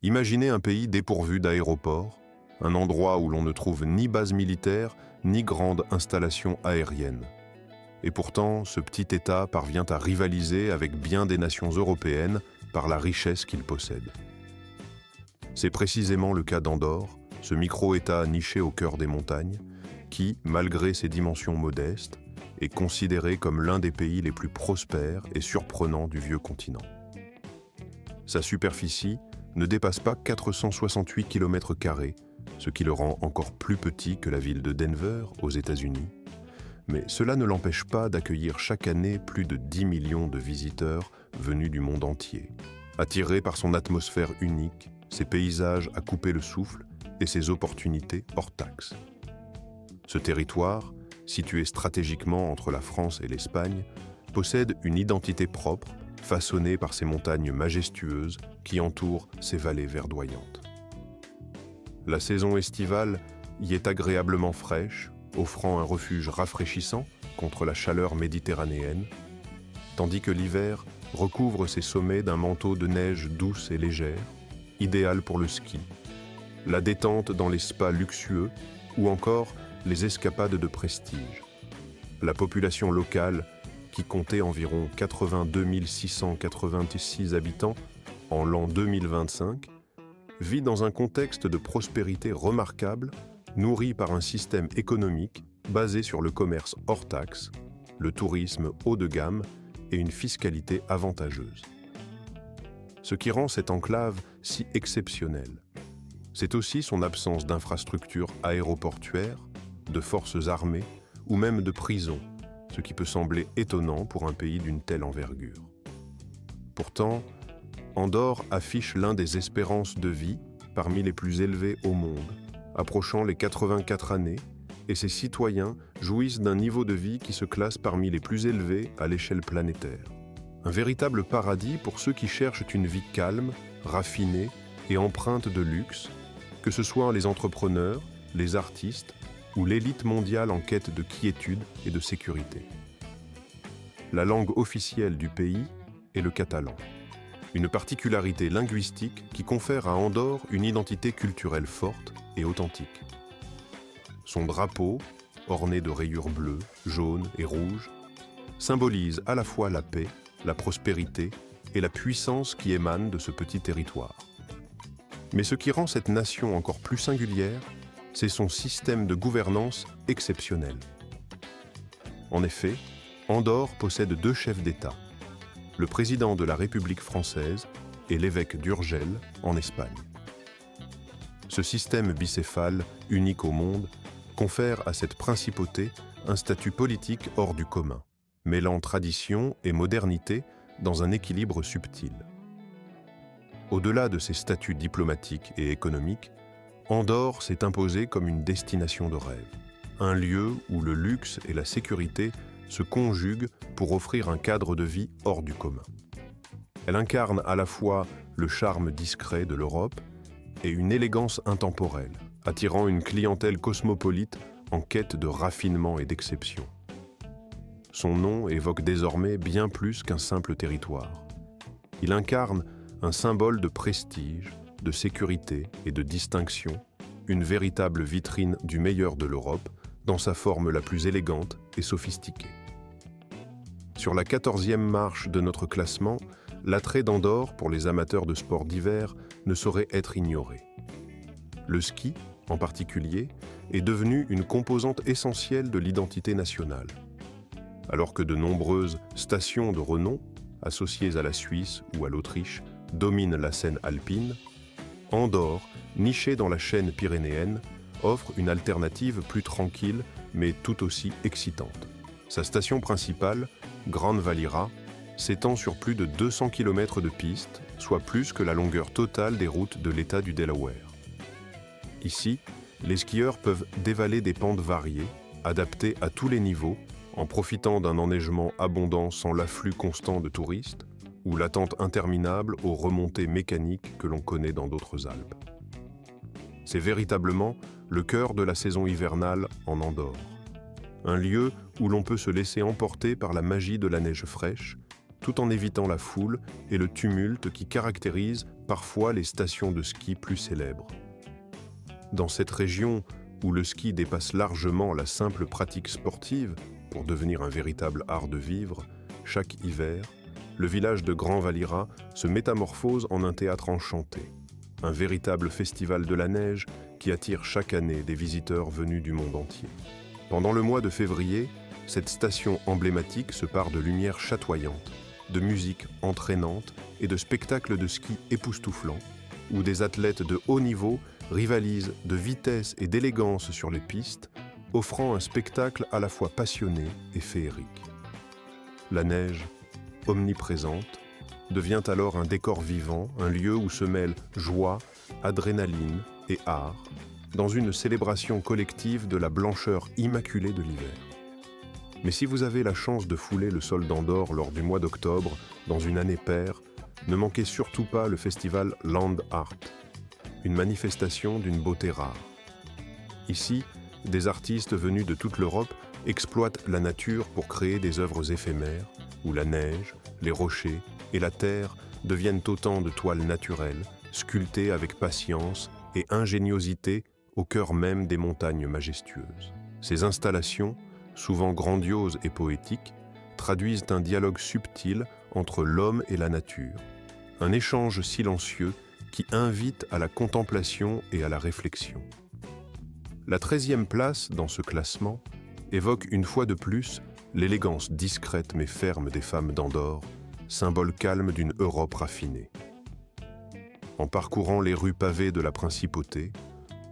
Imaginez un pays dépourvu d'aéroport, un endroit où l'on ne trouve ni base militaire, ni grande installation aérienne. Et pourtant, ce petit État parvient à rivaliser avec bien des nations européennes par la richesse qu'il possède. C'est précisément le cas d'Andorre, ce micro-État niché au cœur des montagnes, qui, malgré ses dimensions modestes, est considéré comme l'un des pays les plus prospères et surprenants du vieux continent. Sa superficie ne dépasse pas 468 km², ce qui le rend encore plus petit que la ville de Denver, aux États-Unis. Mais cela ne l'empêche pas d'accueillir chaque année plus de 10 millions de visiteurs venus du monde entier, attirés par son atmosphère unique, ses paysages à couper le souffle et ses opportunités hors taxe. Ce territoire, situé stratégiquement entre la France et l'Espagne, possède une identité propre, façonnée par ses montagnes majestueuses qui entourent ses vallées verdoyantes. La saison estivale y est agréablement fraîche, offrant un refuge rafraîchissant contre la chaleur méditerranéenne, tandis que l'hiver recouvre ses sommets d'un manteau de neige douce et légère, idéal pour le ski, la détente dans les spas luxueux ou encore les escapades de prestige. La population locale, qui comptait environ 82 686 habitants en l'an 2025, vit dans un contexte de prospérité remarquable, nourri par un système économique basé sur le commerce hors taxe, le tourisme haut de gamme et une fiscalité avantageuse. Ce qui rend cette enclave si exceptionnelle, c'est aussi son absence d'infrastructures aéroportuaires, de forces armées ou même de prisons, ce qui peut sembler étonnant pour un pays d'une telle envergure. Pourtant, Andorre affiche l'un des espérances de vie parmi les plus élevées au monde, approchant les 84 années, et ses citoyens jouissent d'un niveau de vie qui se classe parmi les plus élevés à l'échelle planétaire. Un véritable paradis pour ceux qui cherchent une vie calme, raffinée et empreinte de luxe, que ce soit les entrepreneurs, les artistes ou l'élite mondiale en quête de quiétude et de sécurité. La langue officielle du pays est le catalan, une particularité linguistique qui confère à Andorre une identité culturelle forte et authentique. Son drapeau, orné de rayures bleues, jaunes et rouges, symbolise à la fois la paix, la prospérité et la puissance qui émanent de ce petit territoire. Mais ce qui rend cette nation encore plus singulière, c'est son système de gouvernance exceptionnel. En effet, Andorre possède deux chefs d'État, le président de la République française et l'évêque d'Urgell en Espagne. Ce système bicéphale, unique au monde, confère à cette principauté un statut politique hors du commun, mêlant tradition et modernité dans un équilibre subtil. Au-delà de ses statuts diplomatiques et économiques, Andorre s'est imposée comme une destination de rêve, un lieu où le luxe et la sécurité se conjuguent pour offrir un cadre de vie hors du commun. Elle incarne à la fois le charme discret de l'Europe et une élégance intemporelle, attirant une clientèle cosmopolite en quête de raffinement et d'exception. Son nom évoque désormais bien plus qu'un simple territoire. Il incarne un symbole de prestige, de sécurité et de distinction, une véritable vitrine du meilleur de l'Europe dans sa forme la plus élégante et sophistiquée. Sur la 14e marche de notre classement, l'attrait d'Andorre pour les amateurs de sports d'hiver ne saurait être ignoré. Le ski, en particulier, est devenu une composante essentielle de l'identité nationale. Alors que de nombreuses stations de renom, associées à la Suisse ou à l'Autriche, dominent la scène alpine, Andorre, nichée dans la chaîne pyrénéenne, offre une alternative plus tranquille mais tout aussi excitante. Sa station principale, Grande Valira, s'étend sur plus de 200 km de piste, soit plus que la longueur totale des routes de l'État du Delaware. Ici, les skieurs peuvent dévaler des pentes variées, adaptées à tous les niveaux, en profitant d'un enneigement abondant sans l'afflux constant de touristes, ou l'attente interminable aux remontées mécaniques que l'on connaît dans d'autres Alpes. C'est véritablement le cœur de la saison hivernale en Andorre. Un lieu où l'on peut se laisser emporter par la magie de la neige fraîche tout en évitant la foule et le tumulte qui caractérisent parfois les stations de ski plus célèbres. Dans cette région où le ski dépasse largement la simple pratique sportive pour devenir un véritable art de vivre, chaque hiver, le village de Grand Valira se métamorphose en un théâtre enchanté, un véritable festival de la neige qui attire chaque année des visiteurs venus du monde entier. Pendant le mois de février, cette station emblématique se pare de lumières chatoyantes, de musique entraînante et de spectacles de ski époustouflants, où des athlètes de haut niveau rivalisent de vitesse et d'élégance sur les pistes, offrant un spectacle à la fois passionné et féerique. La neige, omniprésente, devient alors un décor vivant, un lieu où se mêlent joie, adrénaline et art, dans une célébration collective de la blancheur immaculée de l'hiver. Mais si vous avez la chance de fouler le sol d'Andorre lors du mois d'octobre, dans une année paire, ne manquez surtout pas le festival Land Art, une manifestation d'une beauté rare. Ici, des artistes venus de toute l'Europe exploitent la nature pour créer des œuvres éphémères, où la neige, les rochers et la terre deviennent autant de toiles naturelles, sculptées avec patience et ingéniosité au cœur même des montagnes majestueuses. Ces installations, souvent grandioses et poétiques, traduisent un dialogue subtil entre l'homme et la nature, un échange silencieux qui invite à la contemplation et à la réflexion. La 13e place dans ce classement évoque une fois de plus l'élégance discrète mais ferme des femmes d'Andorre, symbole calme d'une Europe raffinée. En parcourant les rues pavées de la principauté,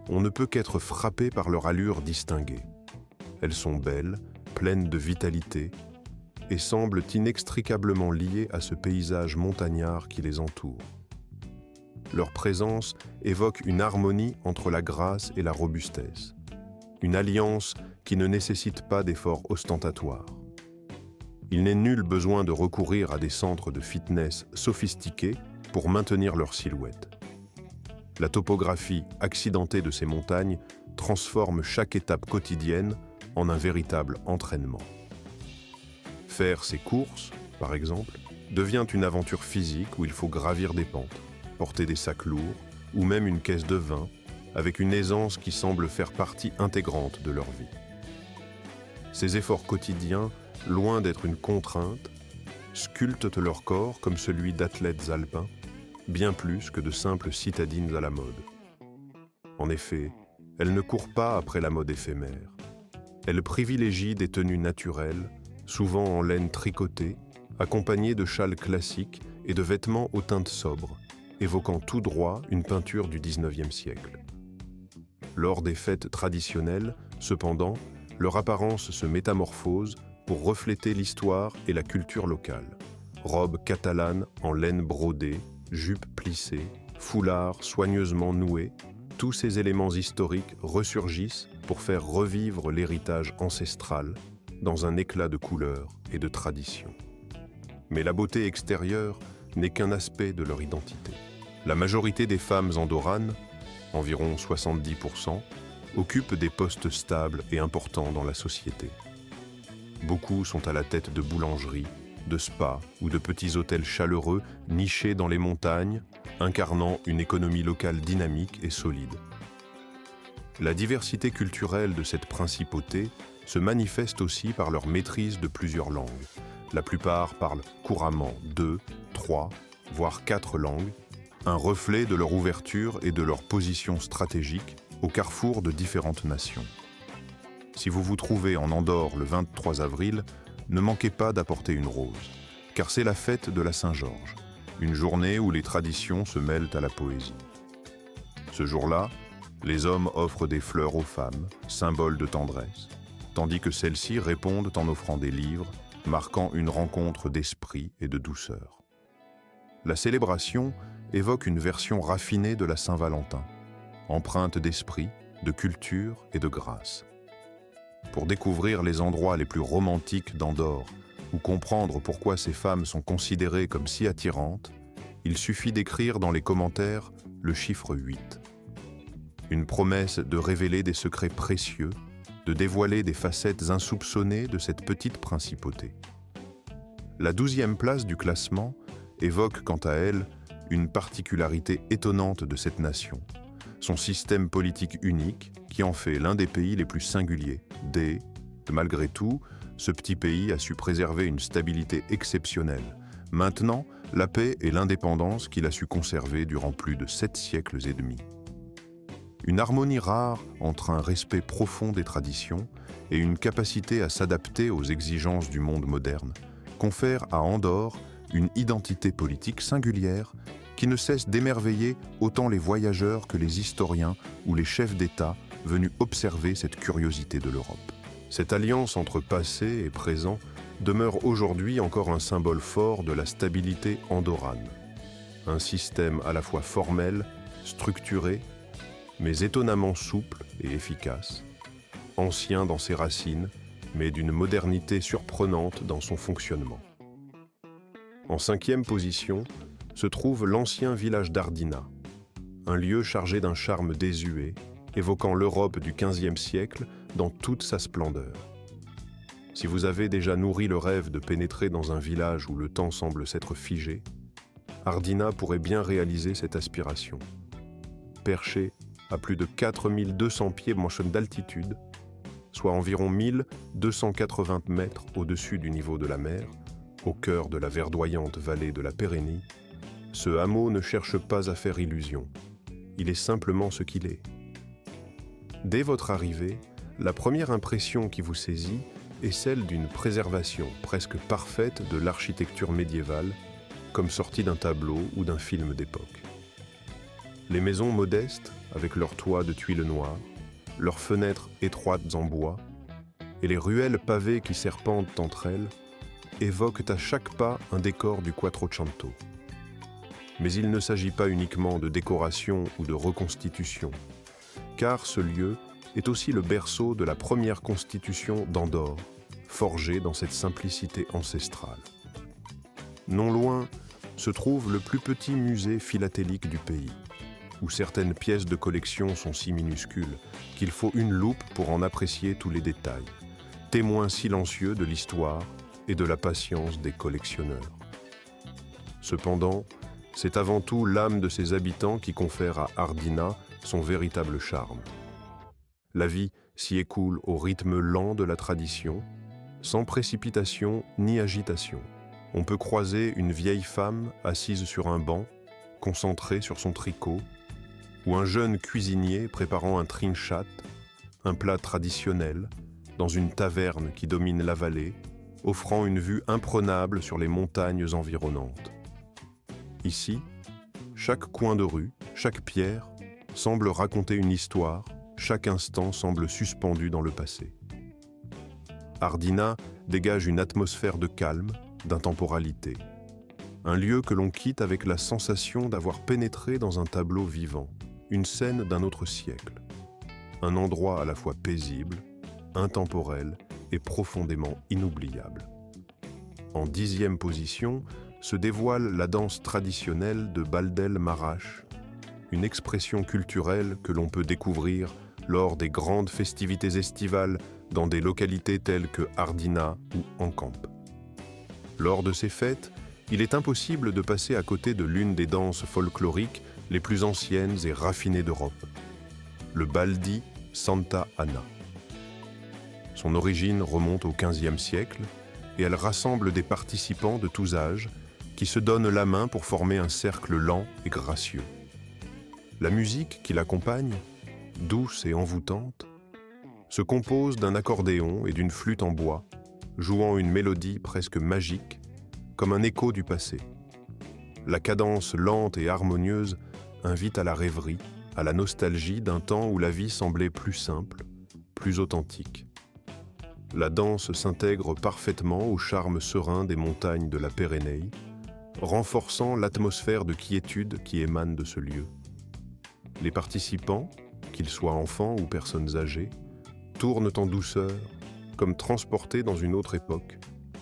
on ne peut qu'être frappé par leur allure distinguée. Elles sont belles, pleines de vitalité, et semblent inextricablement liées à ce paysage montagnard qui les entoure. Leur présence évoque une harmonie entre la grâce et la robustesse, une alliance qui ne nécessite pas d'efforts ostentatoires. Il n'est nul besoin de recourir à des centres de fitness sophistiqués pour maintenir leur silhouette. La topographie accidentée de ces montagnes transforme chaque étape quotidienne en un véritable entraînement. Faire ses courses, par exemple, devient une aventure physique où il faut gravir des pentes, porter des sacs lourds ou même une caisse de vin avec une aisance qui semble faire partie intégrante de leur vie. Ces efforts quotidiens, loin d'être une contrainte, sculptent leur corps comme celui d'athlètes alpins, bien plus que de simples citadines à la mode. En effet, elles ne courent pas après la mode éphémère. Elles privilégient des tenues naturelles, souvent en laine tricotée, accompagnées de châles classiques et de vêtements aux teintes sobres, évoquant tout droit une peinture du XIXe siècle. Lors des fêtes traditionnelles, cependant, leur apparence se métamorphose pour refléter l'histoire et la culture locale. Robes catalanes en laine brodée, jupes plissées, foulards soigneusement noués, tous ces éléments historiques ressurgissent pour faire revivre l'héritage ancestral dans un éclat de couleurs et de tradition. Mais la beauté extérieure n'est qu'un aspect de leur identité. La majorité des femmes andorranes, environ 70%, occupent des postes stables et importants dans la société. Beaucoup sont à la tête de boulangeries, de spas ou de petits hôtels chaleureux nichés dans les montagnes, incarnant une économie locale dynamique et solide. La diversité culturelle de cette principauté se manifeste aussi par leur maîtrise de plusieurs langues. La plupart parlent couramment 2, 3, voire 4 langues, un reflet de leur ouverture et de leur position stratégique au carrefour de différentes nations. Si vous vous trouvez en Andorre le 23 avril, ne manquez pas d'apporter une rose, car c'est la fête de la Saint-Georges, une journée où les traditions se mêlent à la poésie. Ce jour-là, les hommes offrent des fleurs aux femmes, symbole de tendresse, tandis que celles-ci répondent en offrant des livres, marquant une rencontre d'esprit et de douceur. La célébration évoque une version raffinée de la Saint-Valentin, empreinte d'esprit, de culture et de grâce. Pour découvrir les endroits les plus romantiques d'Andorre ou comprendre pourquoi ces femmes sont considérées comme si attirantes, il suffit d'écrire dans les commentaires le chiffre 8. Une promesse de révéler des secrets précieux, de dévoiler des facettes insoupçonnées de cette petite principauté. La 12e place du classement évoque quant à elle une particularité étonnante de cette nation, son système politique unique qui en fait l'un des pays les plus singuliers. Malgré tout, ce petit pays a su préserver une stabilité exceptionnelle. Maintenant, la paix et l'indépendance qu'il a su conserver durant plus de 7 siècles et demi. Une harmonie rare entre un respect profond des traditions et une capacité à s'adapter aux exigences du monde moderne confère à Andorre une identité politique singulière qui ne cesse d'émerveiller autant les voyageurs que les historiens ou les chefs d'État venus observer cette curiosité de l'Europe. Cette alliance entre passé et présent demeure aujourd'hui encore un symbole fort de la stabilité andorrane. Un système à la fois formel, structuré, mais étonnamment souple et efficace, ancien dans ses racines, mais d'une modernité surprenante dans son fonctionnement. En 5e position se trouve l'ancien village d'Ardina, un lieu chargé d'un charme désuet, évoquant l'Europe du XVe siècle dans toute sa splendeur. Si vous avez déjà nourri le rêve de pénétrer dans un village où le temps semble s'être figé, Ardina pourrait bien réaliser cette aspiration. Perché à plus de 4200 pieds d'altitude, soit environ 1280 mètres au-dessus du niveau de la mer, au cœur de la verdoyante vallée de la Pérénie, ce hameau ne cherche pas à faire illusion. Il est simplement ce qu'il est. Dès votre arrivée, la première impression qui vous saisit est celle d'une préservation presque parfaite de l'architecture médiévale, comme sortie d'un tableau ou d'un film d'époque. Les maisons modestes, avec leurs toits de tuiles noires, leurs fenêtres étroites en bois, et les ruelles pavées qui serpentent entre elles, évoquent à chaque pas un décor du Quattrocento. Mais il ne s'agit pas uniquement de décoration ou de reconstitution, car ce lieu est aussi le berceau de la première constitution d'Andorre, forgée dans cette simplicité ancestrale. Non loin se trouve le plus petit musée philatélique du pays, où certaines pièces de collection sont si minuscules qu'il faut une loupe pour en apprécier tous les détails, témoins silencieux de l'histoire et de la patience des collectionneurs. Cependant, c'est avant tout l'âme de ses habitants qui confère à Ardina son véritable charme. La vie s'y écoule au rythme lent de la tradition, sans précipitation ni agitation. On peut croiser une vieille femme assise sur un banc, concentrée sur son tricot, ou un jeune cuisinier préparant un trinchat, un plat traditionnel, dans une taverne qui domine la vallée, offrant une vue imprenable sur les montagnes environnantes. Ici, chaque coin de rue, chaque pierre, semble raconter une histoire, chaque instant semble suspendu dans le passé. Ardina dégage une atmosphère de calme, d'intemporalité. Un lieu que l'on quitte avec la sensation d'avoir pénétré dans un tableau vivant, une scène d'un autre siècle. Un endroit à la fois paisible, intemporel et profondément inoubliable. En 10e position se dévoile la danse traditionnelle de Baldel Marache, une expression culturelle que l'on peut découvrir lors des grandes festivités estivales dans des localités telles que Ardina ou Encamp. Lors de ces fêtes, il est impossible de passer à côté de l'une des danses folkloriques les plus anciennes et raffinées d'Europe, le Baldi Santa Anna. Son origine remonte au XVe siècle et elle rassemble des participants de tous âges qui se donnent la main pour former un cercle lent et gracieux. La musique qui l'accompagne, douce et envoûtante, se compose d'un accordéon et d'une flûte en bois, jouant une mélodie presque magique, comme un écho du passé. La cadence lente et harmonieuse invite à la rêverie, à la nostalgie d'un temps où la vie semblait plus simple, plus authentique. La danse s'intègre parfaitement au charme serein des montagnes de la Pérénie, renforçant l'atmosphère de quiétude qui émane de ce lieu. Les participants, qu'ils soient enfants ou personnes âgées, tournent en douceur, comme transportés dans une autre époque,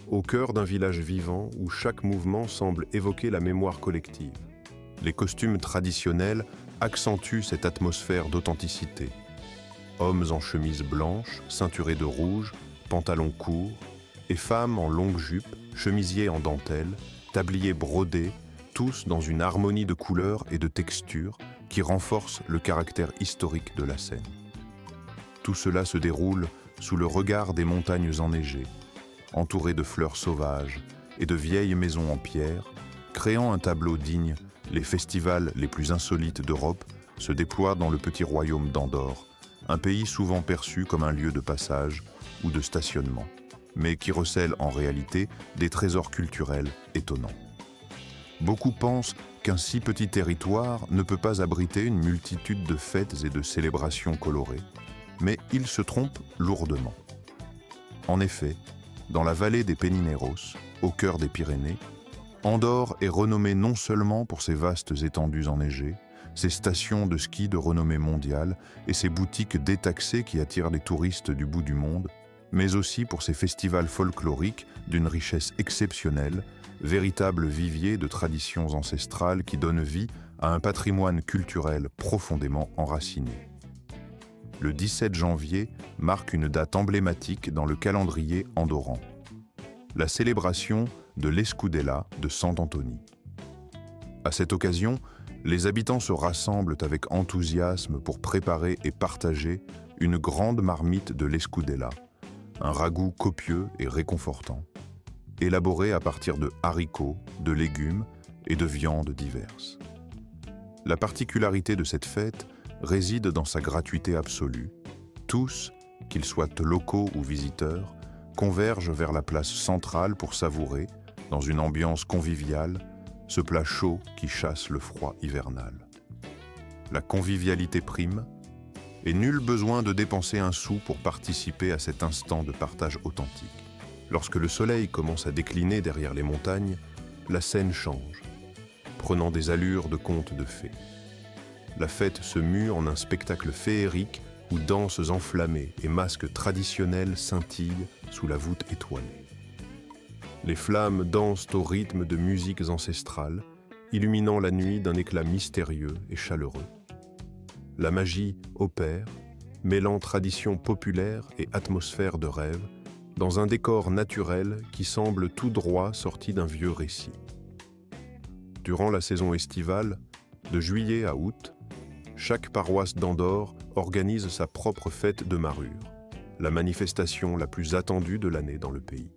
au cœur d'un village vivant où chaque mouvement semble évoquer la mémoire collective. Les costumes traditionnels accentuent cette atmosphère d'authenticité. Hommes en chemise blanche, ceinturés de rouge, pantalons courts, et femmes en longue jupe, chemisiers en dentelle, tabliers brodés, tous dans une harmonie de couleurs et de textures qui renforce le caractère historique de la scène. Tout cela se déroule sous le regard des montagnes enneigées, entourées de fleurs sauvages et de vieilles maisons en pierre, créant un tableau digne. Les festivals les plus insolites d'Europe se déploient dans le petit royaume d'Andorre, un pays souvent perçu comme un lieu de passage ou de stationnement, mais qui recèle en réalité des trésors culturels étonnants. Beaucoup pensent qu'un si petit territoire ne peut pas abriter une multitude de fêtes et de célébrations colorées, mais ils se trompent lourdement. En effet, dans la vallée des Penineros, au cœur des Pyrénées, Andorre est renommée non seulement pour ses vastes étendues enneigées, ses stations de ski de renommée mondiale et ses boutiques détaxées qui attirent les touristes du bout du monde, mais aussi pour ses festivals folkloriques d'une richesse exceptionnelle, véritable vivier de traditions ancestrales qui donnent vie à un patrimoine culturel profondément enraciné. Le 17 janvier marque une date emblématique dans le calendrier andorran, la célébration de l'Escudella de Sant Antoni. À cette occasion, les habitants se rassemblent avec enthousiasme pour préparer et partager une grande marmite de l'Escudella, un ragoût copieux et réconfortant, élaboré à partir de haricots, de légumes et de viandes diverses. La particularité de cette fête réside dans sa gratuité absolue. Tous, qu'ils soient locaux ou visiteurs, convergent vers la place centrale pour savourer, dans une ambiance conviviale, ce plat chaud qui chasse le froid hivernal. La convivialité prime, et nul besoin de dépenser un sou pour participer à cet instant de partage authentique. Lorsque le soleil commence à décliner derrière les montagnes, la scène change, prenant des allures de conte de fées. La fête se mue en un spectacle féerique où danses enflammées et masques traditionnels scintillent sous la voûte étoilée. Les flammes dansent au rythme de musiques ancestrales, illuminant la nuit d'un éclat mystérieux et chaleureux. La magie opère, mêlant tradition populaire et atmosphère de rêve, dans un décor naturel qui semble tout droit sorti d'un vieux récit. Durant la saison estivale, de juillet à août, chaque paroisse d'Andorre organise sa propre fête de marure, la manifestation la plus attendue de l'année dans le pays.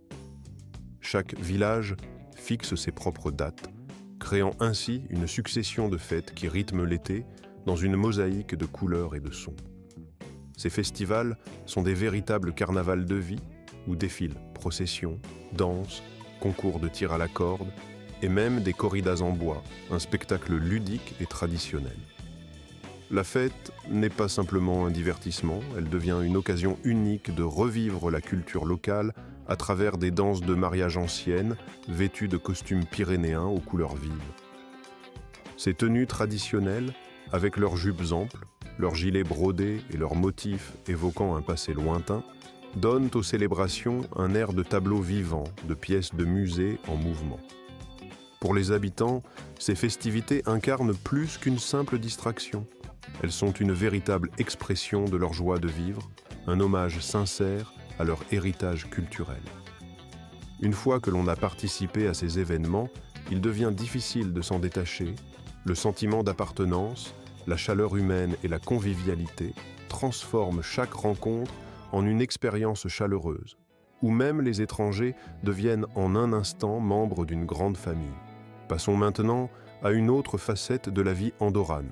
Chaque village fixe ses propres dates, créant ainsi une succession de fêtes qui rythment l'été dans une mosaïque de couleurs et de sons. Ces festivals sont des véritables carnavals de vie où défilent processions, danses, concours de tir à la corde et même des corridas en bois, un spectacle ludique et traditionnel. La fête n'est pas simplement un divertissement, elle devient une occasion unique de revivre la culture locale à travers des danses de mariage anciennes, vêtues de costumes pyrénéens aux couleurs vives. Ces tenues traditionnelles, avec leurs jupes amples, leurs gilets brodés et leurs motifs évoquant un passé lointain, donnent aux célébrations un air de tableau vivant, de pièces de musée en mouvement. Pour les habitants, ces festivités incarnent plus qu'une simple distraction. Elles sont une véritable expression de leur joie de vivre, un hommage sincère à leur héritage culturel. Une fois que l'on a participé à ces événements, il devient difficile de s'en détacher. Le sentiment d'appartenance, la chaleur humaine et la convivialité transforment chaque rencontre en une expérience chaleureuse, où même les étrangers deviennent en un instant membres d'une grande famille. Passons maintenant à une autre facette de la vie andorrane,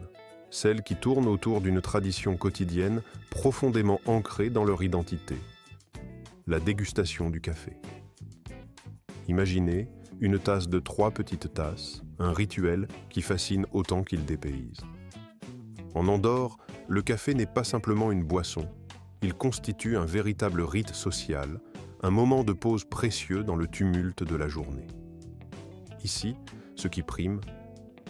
celle qui tourne autour d'une tradition quotidienne profondément ancrée dans leur identité. La dégustation du café. Imaginez une tasse de 3 petites tasses, un rituel qui fascine autant qu'il dépayse. En Andorre, le café n'est pas simplement une boisson, il constitue un véritable rite social, un moment de pause précieux dans le tumulte de la journée. Ici, ce qui prime,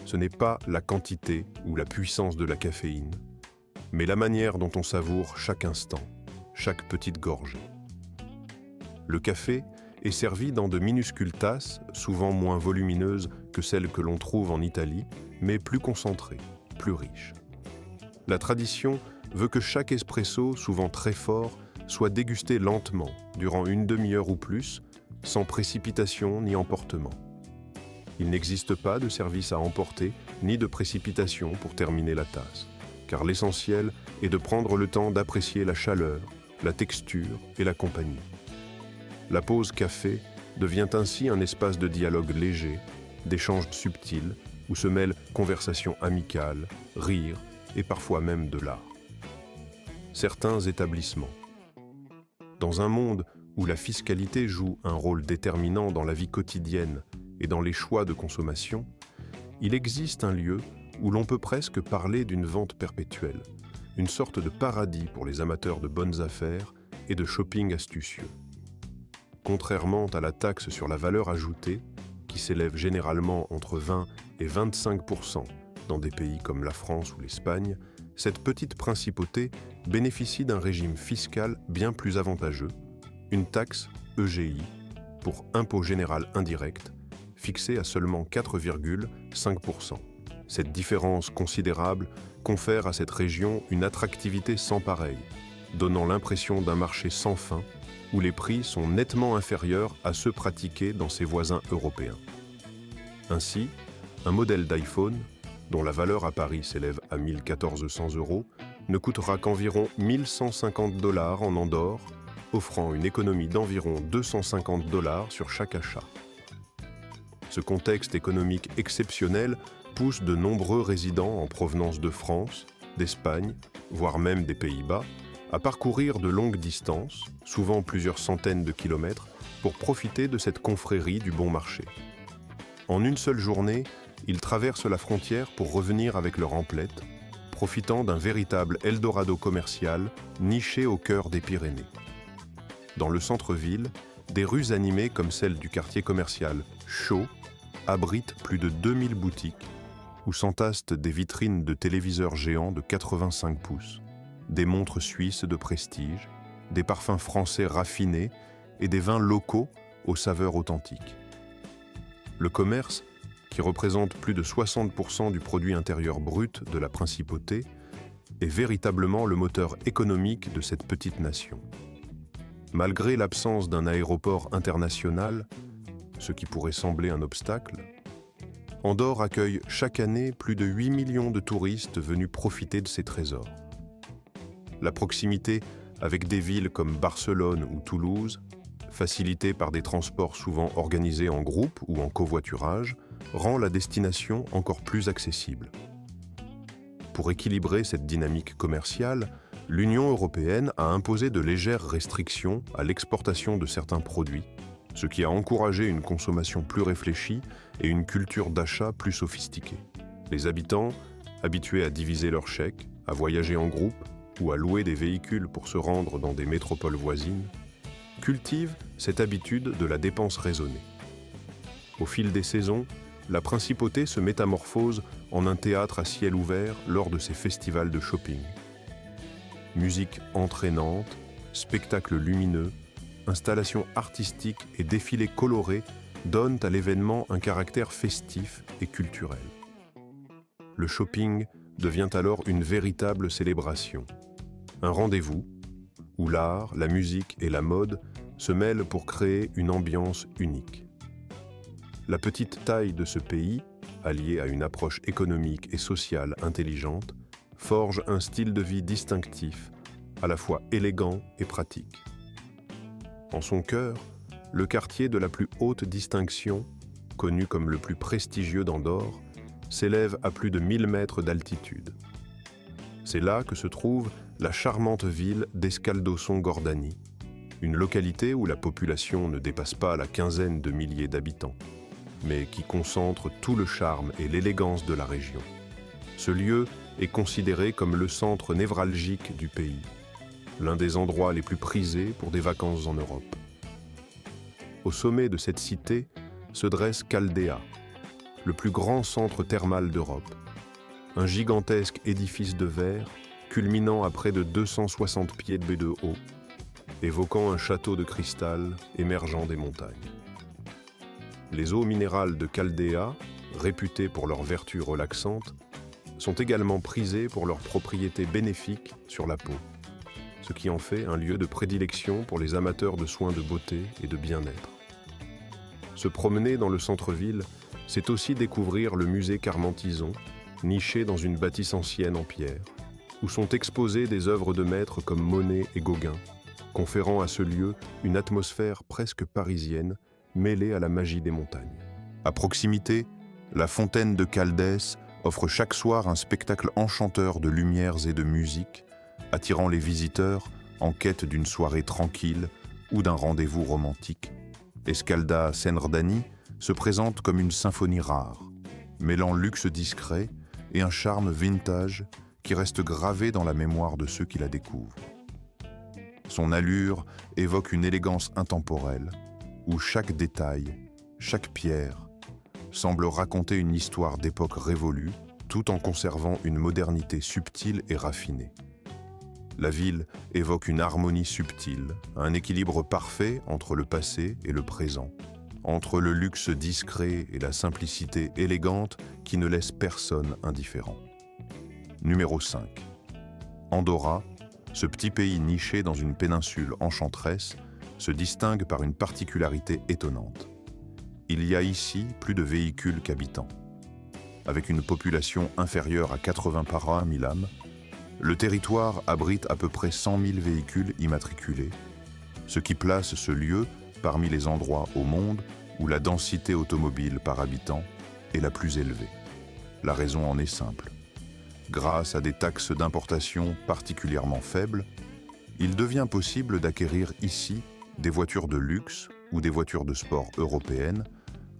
ce n'est pas la quantité ou la puissance de la caféine, mais la manière dont on savoure chaque instant, chaque petite gorgée. Le café est servi dans de minuscules tasses, souvent moins volumineuses que celles que l'on trouve en Italie, mais plus concentrées, plus riches. La tradition veut que chaque espresso, souvent très fort, soit dégusté lentement, durant une demi-heure ou plus, sans précipitation ni emportement. Il n'existe pas de service à emporter ni de précipitation pour terminer la tasse, car l'essentiel est de prendre le temps d'apprécier la chaleur, la texture et la compagnie. La pause café devient ainsi un espace de dialogue léger, d'échanges subtils, où se mêlent conversations amicales, rires et parfois même de l'art. Certains établissements. Dans un monde où la fiscalité joue un rôle déterminant dans la vie quotidienne et dans les choix de consommation, il existe un lieu où l'on peut presque parler d'une vente perpétuelle, une sorte de paradis pour les amateurs de bonnes affaires et de shopping astucieux. Contrairement à la taxe sur la valeur ajoutée, qui s'élève généralement entre 20 et 25% dans des pays comme la France ou l'Espagne, cette petite principauté bénéficie d'un régime fiscal bien plus avantageux, une taxe EGI, pour impôt général indirect, fixée à seulement 4,5%. Cette différence considérable confère à cette région une attractivité sans pareille, donnant l'impression d'un marché sans fin où les prix sont nettement inférieurs à ceux pratiqués dans ses voisins européens. Ainsi, un modèle d'iPhone, dont la valeur à Paris s'élève à 1 400 €, ne coûtera qu'environ 1 150 $ en Andorre, offrant une économie d'environ 250 $ sur chaque achat. Ce contexte économique exceptionnel pousse de nombreux résidents en provenance de France, d'Espagne, voire même des Pays-Bas, à parcourir de longues distances, souvent plusieurs centaines de kilomètres, pour profiter de cette confrérie du bon marché. En une seule journée, ils traversent la frontière pour revenir avec leur emplette, profitant d'un véritable Eldorado commercial niché au cœur des Pyrénées. Dans le centre-ville, des rues animées comme celle du quartier commercial Chaux abritent plus de 2000 boutiques où s'entassent des vitrines de téléviseurs géants de 85 pouces, des montres suisses de prestige, des parfums français raffinés et des vins locaux aux saveurs authentiques. Le commerce, qui représente plus de 60% du produit intérieur brut de la principauté, est véritablement le moteur économique de cette petite nation. Malgré l'absence d'un aéroport international, ce qui pourrait sembler un obstacle, Andorre accueille chaque année plus de 8 millions de touristes venus profiter de ses trésors. La proximité avec des villes comme Barcelone ou Toulouse, facilitée par des transports souvent organisés en groupe ou en covoiturage, rend la destination encore plus accessible. Pour équilibrer cette dynamique commerciale, l'Union européenne a imposé de légères restrictions à l'exportation de certains produits, ce qui a encouragé une consommation plus réfléchie et une culture d'achat plus sophistiquée. Les habitants, habitués à diviser leurs chèques, à voyager en groupe ou à louer des véhicules pour se rendre dans des métropoles voisines, cultivent cette habitude de la dépense raisonnée. Au fil des saisons, la principauté se métamorphose en un théâtre à ciel ouvert lors de ses festivals de shopping. Musique entraînante, spectacles lumineux, installations artistiques et défilés colorés donnent à l'événement un caractère festif et culturel. Le shopping devient alors une véritable célébration, un rendez-vous où l'art, la musique et la mode se mêlent pour créer une ambiance unique. La petite taille de ce pays, alliée à une approche économique et sociale intelligente, forge un style de vie distinctif, à la fois élégant et pratique. En son cœur, le quartier de la plus haute distinction, connu comme le plus prestigieux d'Andorre, s'élève à plus de 1000 mètres d'altitude. C'est là que se trouve la charmante ville d'Escaldosson-Gordani, une localité où la population ne dépasse pas la quinzaine de milliers d'habitants, mais qui concentre tout le charme et l'élégance de la région. Ce lieu est considéré comme le centre névralgique du pays, l'un des endroits les plus prisés pour des vacances en Europe. Au sommet de cette cité se dresse Caldea, le plus grand centre thermal d'Europe, un gigantesque édifice de verre culminant à près de 260 pieds de haut, évoquant un château de cristal émergeant des montagnes. Les eaux minérales de Caldea, réputées pour leurs vertus relaxantes, sont également prisées pour leurs propriétés bénéfiques sur la peau, ce qui en fait un lieu de prédilection pour les amateurs de soins de beauté et de bien-être. Se promener dans le centre-ville, c'est aussi découvrir le musée Carmen-Tison, niché dans une bâtisse ancienne en pierre, où sont exposées des œuvres de maîtres comme Monet et Gauguin, conférant à ce lieu une atmosphère presque parisienne, mêlée à la magie des montagnes. À proximité, la fontaine de Caldès offre chaque soir un spectacle enchanteur de lumières et de musique, attirant les visiteurs en quête d'une soirée tranquille ou d'un rendez-vous romantique. Escalda Senderdani se présente comme une symphonie rare, mêlant luxe discret et un charme vintage qui reste gravé dans la mémoire de ceux qui la découvrent. Son allure évoque une élégance intemporelle, où chaque détail, chaque pierre, semble raconter une histoire d'époque révolue, tout en conservant une modernité subtile et raffinée. La ville évoque une harmonie subtile, un équilibre parfait entre le passé et le présent, entre le luxe discret et la simplicité élégante qui ne laisse personne indifférent. Numéro 5. Andorra, ce petit pays niché dans une péninsule enchanteresse, se distingue par une particularité étonnante. Il y a ici plus de véhicules qu'habitants. Avec une population inférieure à 80 par an à 1000 âmes, le territoire abrite à peu près 100 000 véhicules immatriculés, ce qui place ce lieu parmi les endroits au monde où la densité automobile par habitant est la plus élevée. La raison en est simple. Grâce à des taxes d'importation particulièrement faibles, il devient possible d'acquérir ici des voitures de luxe ou des voitures de sport européennes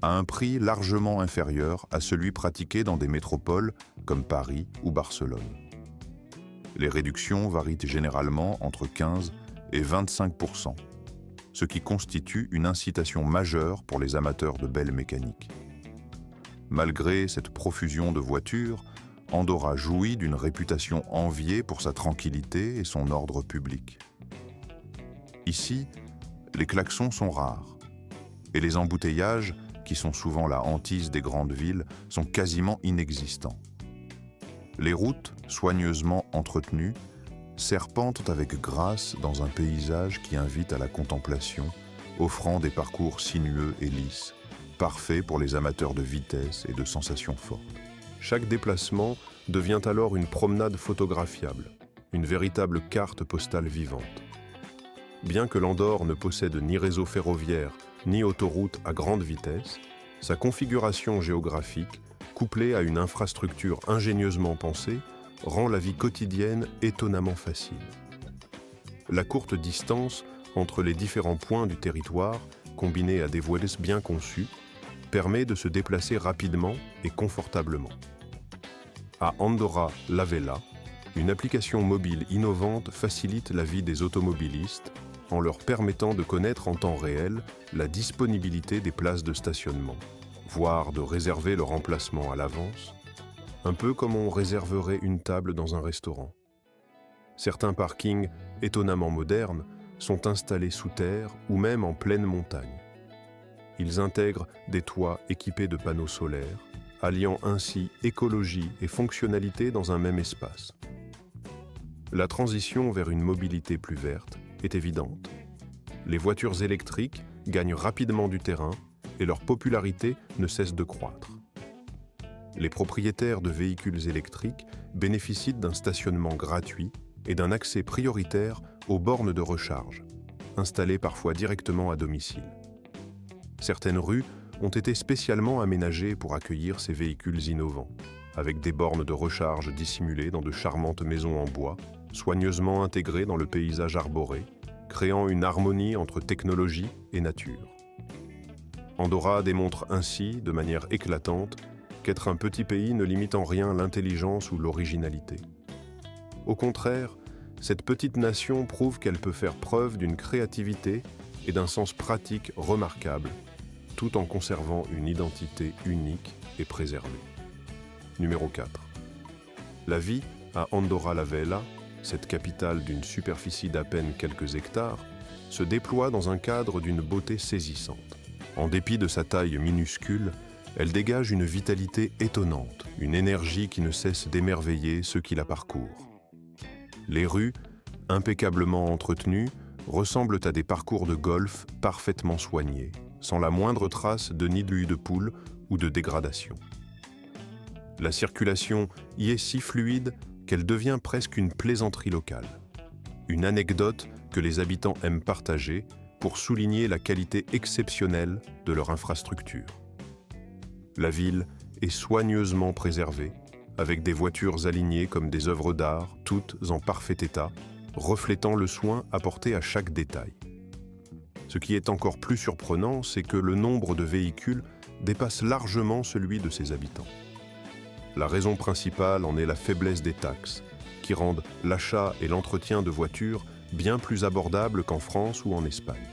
à un prix largement inférieur à celui pratiqué dans des métropoles comme Paris ou Barcelone. Les réductions varient généralement entre 15 et 25%, ce qui constitue une incitation majeure pour les amateurs de belles mécaniques. Malgré cette profusion de voitures, Andorra jouit d'une réputation enviée pour sa tranquillité et son ordre public. Ici, les klaxons sont rares, et les embouteillages, qui sont souvent la hantise des grandes villes, sont quasiment inexistants. Les routes, soigneusement entretenues, serpentent avec grâce dans un paysage qui invite à la contemplation, offrant des parcours sinueux et lisses, parfaits pour les amateurs de vitesse et de sensations fortes. Chaque déplacement devient alors une promenade photographiable, une véritable carte postale vivante. Bien que l'Andorre ne possède ni réseau ferroviaire ni autoroute à grande vitesse, sa configuration géographique, couplée à une infrastructure ingénieusement pensée, rend la vie quotidienne étonnamment facile. La courte distance entre les différents points du territoire, combinée à des voies bien conçues, permet de se déplacer rapidement et confortablement. À Andorra la Vella, une application mobile innovante facilite la vie des automobilistes en leur permettant de connaître en temps réel la disponibilité des places de stationnement, voire de réserver leur emplacement à l'avance, un peu comme on réserverait une table dans un restaurant. Certains parkings étonnamment modernes sont installés sous terre ou même en pleine montagne. Ils intègrent des toits équipés de panneaux solaires, alliant ainsi écologie et fonctionnalité dans un même espace. La transition vers une mobilité plus verte est évidente. Les voitures électriques gagnent rapidement du terrain et leur popularité ne cesse de croître. Les propriétaires de véhicules électriques bénéficient d'un stationnement gratuit et d'un accès prioritaire aux bornes de recharge, installées parfois directement à domicile. Certaines rues ont été spécialement aménagées pour accueillir ces véhicules innovants, avec des bornes de recharge dissimulées dans de charmantes maisons en bois, soigneusement intégrées dans le paysage arboré, créant une harmonie entre technologie et nature. Andorra démontre ainsi, de manière éclatante, qu'être un petit pays ne limite en rien l'intelligence ou l'originalité. Au contraire, cette petite nation prouve qu'elle peut faire preuve d'une créativité et d'un sens pratique remarquable, tout en conservant une identité unique et préservée. Numéro 4. La vie à Andorra la Vella, cette capitale d'une superficie d'à peine quelques hectares, se déploie dans un cadre d'une beauté saisissante. En dépit de sa taille minuscule, elle dégage une vitalité étonnante, une énergie qui ne cesse d'émerveiller ceux qui la parcourent. Les rues, impeccablement entretenues, ressemblent à des parcours de golf parfaitement soignés, sans la moindre trace de nid de poule ou de dégradation. La circulation y est si fluide qu'elle devient presque une plaisanterie locale, une anecdote que les habitants aiment partager pour souligner la qualité exceptionnelle de leur infrastructure. La ville est soigneusement préservée, avec des voitures alignées comme des œuvres d'art, toutes en parfait état, reflétant le soin apporté à chaque détail. Ce qui est encore plus surprenant, c'est que le nombre de véhicules dépasse largement celui de ses habitants. La raison principale en est la faiblesse des taxes, qui rendent l'achat et l'entretien de voitures bien plus abordables qu'en France ou en Espagne.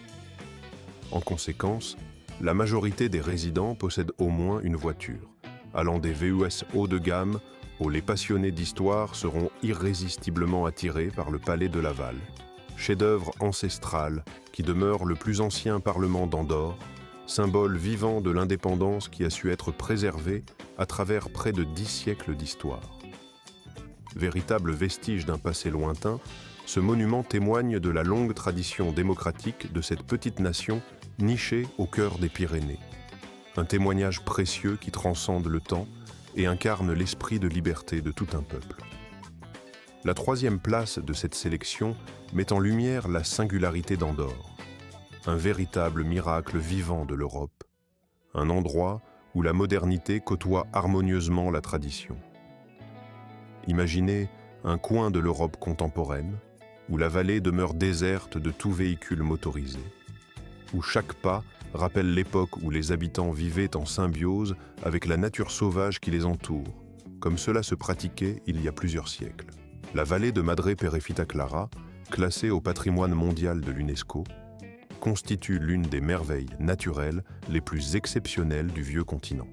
En conséquence, la majorité des résidents possèdent au moins une voiture, allant des VUS haut de gamme où les passionnés d'histoire seront irrésistiblement attirés par le Palais de Laval, chef-d'œuvre ancestral qui demeure le plus ancien parlement d'Andorre, symbole vivant de l'indépendance qui a su être préservée à travers près de 10 siècles d'histoire. Véritable vestige d'un passé lointain, ce monument témoigne de la longue tradition démocratique de cette petite nation nichée au cœur des Pyrénées. Un témoignage précieux qui transcende le temps et incarne l'esprit de liberté de tout un peuple. La troisième place de cette sélection met en lumière la singularité d'Andorre, un véritable miracle vivant de l'Europe, un endroit où la modernité côtoie harmonieusement la tradition. Imaginez un coin de l'Europe contemporaine, où la vallée demeure déserte de tout véhicule motorisé, où chaque pas rappelle l'époque où les habitants vivaient en symbiose avec la nature sauvage qui les entoure, comme cela se pratiquait il y a plusieurs siècles. La vallée de Madre Perefita Clara, classée au patrimoine mondial de l'UNESCO, constitue l'une des merveilles naturelles les plus exceptionnelles du vieux continent.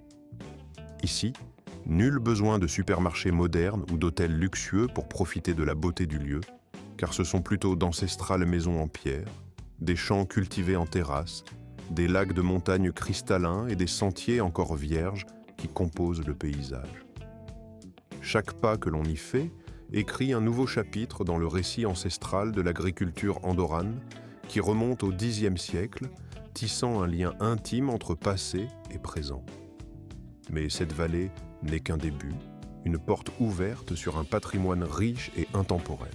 Ici, nul besoin de supermarchés modernes ou d'hôtels luxueux pour profiter de la beauté du lieu, car ce sont plutôt d'ancestrales maisons en pierre, des champs cultivés en terrasse, des lacs de montagne cristallins et des sentiers encore vierges qui composent le paysage. Chaque pas que l'on y fait écrit un nouveau chapitre dans le récit ancestral de l'agriculture andorrane qui remonte au Xe siècle, tissant un lien intime entre passé et présent. Mais cette vallée n'est qu'un début, une porte ouverte sur un patrimoine riche et intemporel.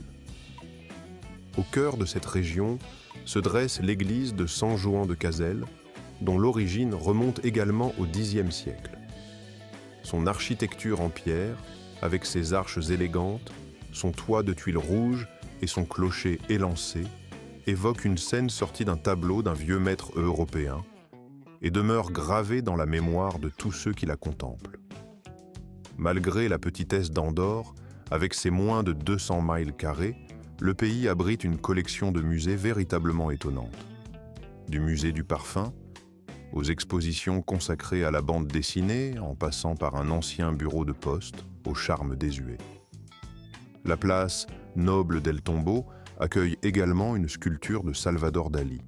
Au cœur de cette région se dresse l'église de San Joan de Caselle, dont l'origine remonte également au Xe siècle. Son architecture en pierre, avec ses arches élégantes, son toit de tuiles rouges et son clocher élancé, évoque une scène sortie d'un tableau d'un vieux maître européen et demeure gravée dans la mémoire de tous ceux qui la contemplent. Malgré la petitesse d'Andorre, avec ses moins de 200 miles carrés, le pays abrite une collection de musées véritablement étonnante. Du musée du parfum, aux expositions consacrées à la bande dessinée, en passant par un ancien bureau de poste au charme désuet. La place Noble del Tombo accueille également une sculpture de Salvador Dali,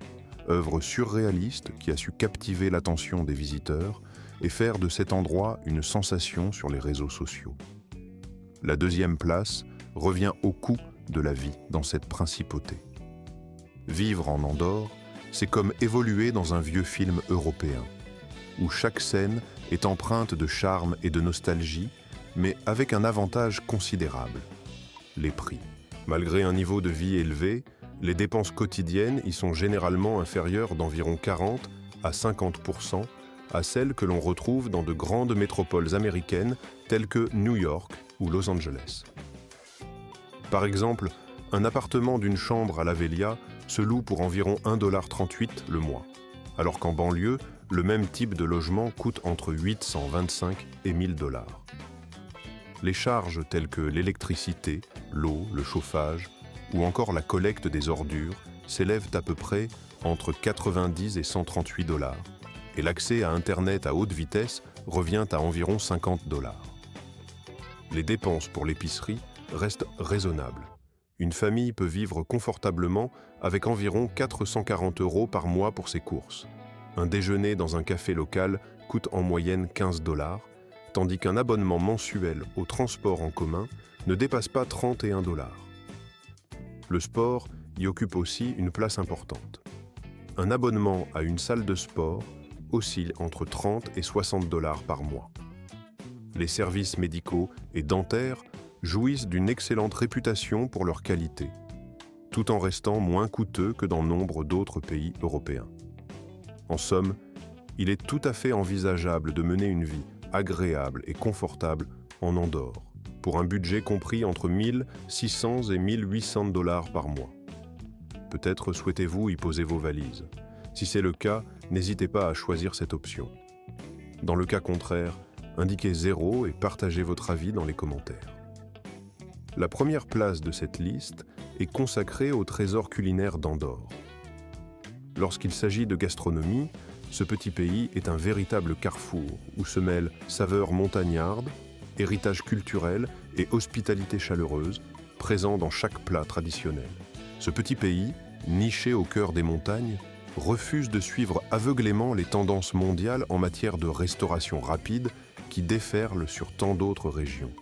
œuvre surréaliste qui a su captiver l'attention des visiteurs et faire de cet endroit une sensation sur les réseaux sociaux. La deuxième place revient au coût de la vie dans cette principauté. Vivre en Andorre, c'est comme évoluer dans un vieux film européen, où chaque scène est empreinte de charme et de nostalgie, mais avec un avantage considérable, les prix. Malgré un niveau de vie élevé, les dépenses quotidiennes y sont généralement inférieures d'environ 40 à 50% à celles que l'on retrouve dans de grandes métropoles américaines telles que New York ou Los Angeles. Par exemple, un appartement d'une chambre à la Velia se loue pour environ 1,38$ le mois, alors qu'en banlieue, le même type de logement coûte entre 825 et 1 000$. Les charges telles que l'électricité, l'eau, le chauffage ou encore la collecte des ordures s'élèvent à peu près entre 90 et 138$, et l'accès à Internet à haute vitesse revient à environ 50$. Les dépenses pour l'épicerie restent raisonnables. Une famille peut vivre confortablement avec environ 440€ par mois pour ses courses. Un déjeuner dans un café local coûte en moyenne 15$, tandis qu'un abonnement mensuel au transport en commun ne dépasse pas 31$. Le sport y occupe aussi une place importante. Un abonnement à une salle de sport oscillent entre 30 et 60 dollars par mois. Les services médicaux et dentaires jouissent d'une excellente réputation pour leur qualité, tout en restant moins coûteux que dans nombre d'autres pays européens. En somme, il est tout à fait envisageable de mener une vie agréable et confortable en Andorre, pour un budget compris entre 1600 et 1800 dollars par mois. Peut-être souhaitez-vous y poser vos valises. Si c'est le cas, n'hésitez pas à choisir cette option. Dans le cas contraire, indiquez 0 et partagez votre avis dans les commentaires. La première place de cette liste est consacrée au trésor culinaire d'Andorre. Lorsqu'il s'agit de gastronomie, ce petit pays est un véritable carrefour où se mêlent saveurs montagnardes, héritage culturel et hospitalité chaleureuse, présents dans chaque plat traditionnel. Ce petit pays, niché au cœur des montagnes, refuse de suivre aveuglément les tendances mondiales en matière de restauration rapide qui déferlent sur tant d'autres régions.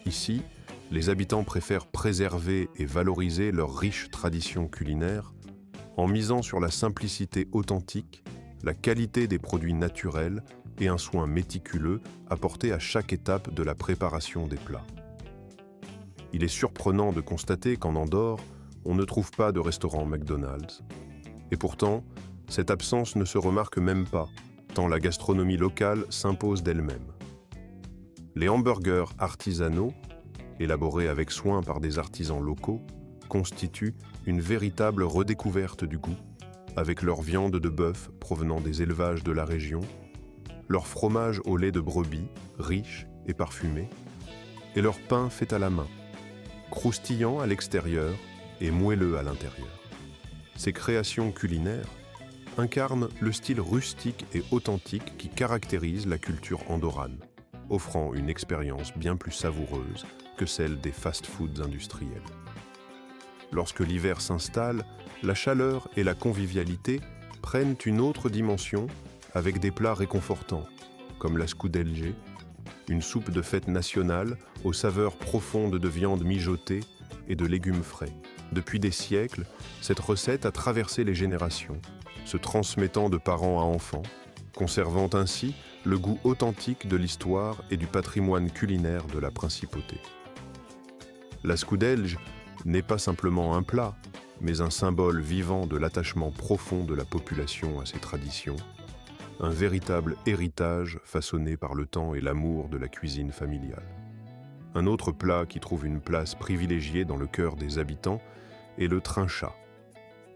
Ici, les habitants préfèrent préserver et valoriser leur riche tradition culinaire en misant sur la simplicité authentique, la qualité des produits naturels et un soin méticuleux apporté à chaque étape de la préparation des plats. Il est surprenant de constater qu'en Andorre, on ne trouve pas de restaurant McDonald's. Et pourtant, cette absence ne se remarque même pas, tant la gastronomie locale s'impose d'elle-même. Les hamburgers artisanaux, élaborés avec soin par des artisans locaux, constituent une véritable redécouverte du goût, avec leur viande de bœuf provenant des élevages de la région, leur fromage au lait de brebis, riche et parfumé, et leur pain fait à la main, croustillant à l'extérieur et moelleux à l'intérieur. Ces créations culinaires incarnent le style rustique et authentique qui caractérise la culture andorrane, offrant une expérience bien plus savoureuse que celle des fast-foods industriels. Lorsque l'hiver s'installe, la chaleur et la convivialité prennent une autre dimension avec des plats réconfortants, comme la skudelje, une soupe de fête nationale aux saveurs profondes de viande mijotée et de légumes frais. Depuis des siècles, cette recette a traversé les générations, se transmettant de parents à enfants, conservant ainsi le goût authentique de l'histoire et du patrimoine culinaire de la principauté. La skudelje n'est pas simplement un plat, mais un symbole vivant de l'attachement profond de la population à ses traditions, un véritable héritage façonné par le temps et l'amour de la cuisine familiale. Un autre plat qui trouve une place privilégiée dans le cœur des habitants est le trincha,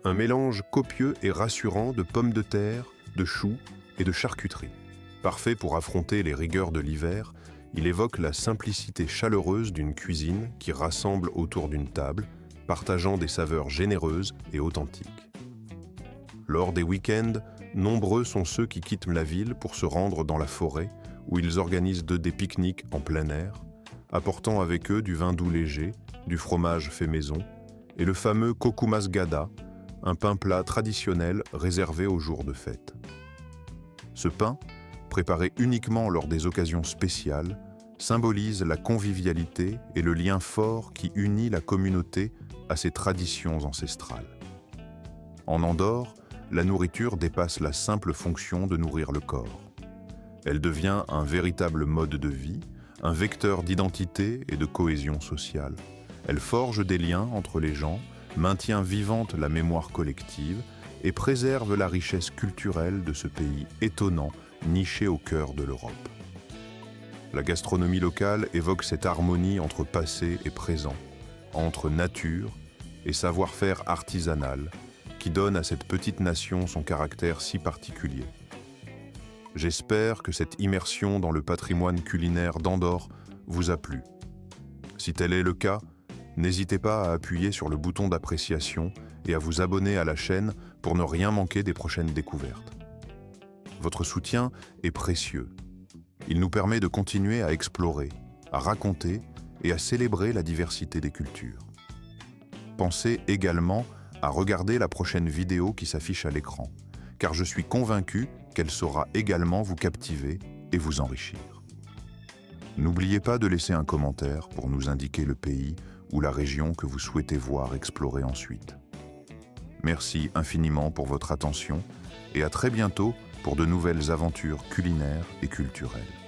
un mélange copieux et rassurant de pommes de terre, de choux et de charcuterie. Parfait pour affronter les rigueurs de l'hiver, il évoque la simplicité chaleureuse d'une cuisine qui rassemble autour d'une table, partageant des saveurs généreuses et authentiques. Lors des week-ends, nombreux sont ceux qui quittent la ville pour se rendre dans la forêt, où ils organisent des pique-niques en plein air, apportant avec eux du vin doux léger, du fromage fait maison, et le fameux kokumasgada, un pain plat traditionnel réservé aux jours de fête. Ce pain, préparé uniquement lors des occasions spéciales, symbolise la convivialité et le lien fort qui unit la communauté à ses traditions ancestrales. En Andorre, la nourriture dépasse la simple fonction de nourrir le corps. Elle devient un véritable mode de vie, un vecteur d'identité et de cohésion sociale. Elle forge des liens entre les gens, maintient vivante la mémoire collective et préserve la richesse culturelle de ce pays étonnant, niché au cœur de l'Europe. La gastronomie locale évoque cette harmonie entre passé et présent, entre nature et savoir-faire artisanal, qui donne à cette petite nation son caractère si particulier. J'espère que cette immersion dans le patrimoine culinaire d'Andorre vous a plu. Si tel est le cas, n'hésitez pas à appuyer sur le bouton d'appréciation et à vous abonner à la chaîne pour ne rien manquer des prochaines découvertes. Votre soutien est précieux. Il nous permet de continuer à explorer, à raconter et à célébrer la diversité des cultures. Pensez également à regarder la prochaine vidéo qui s'affiche à l'écran, car je suis convaincu qu'elle saura également vous captiver et vous enrichir. N'oubliez pas de laisser un commentaire pour nous indiquer le pays ou la région que vous souhaitez voir explorer ensuite. Merci infiniment pour votre attention et à très bientôt pour de nouvelles aventures culinaires et culturelles.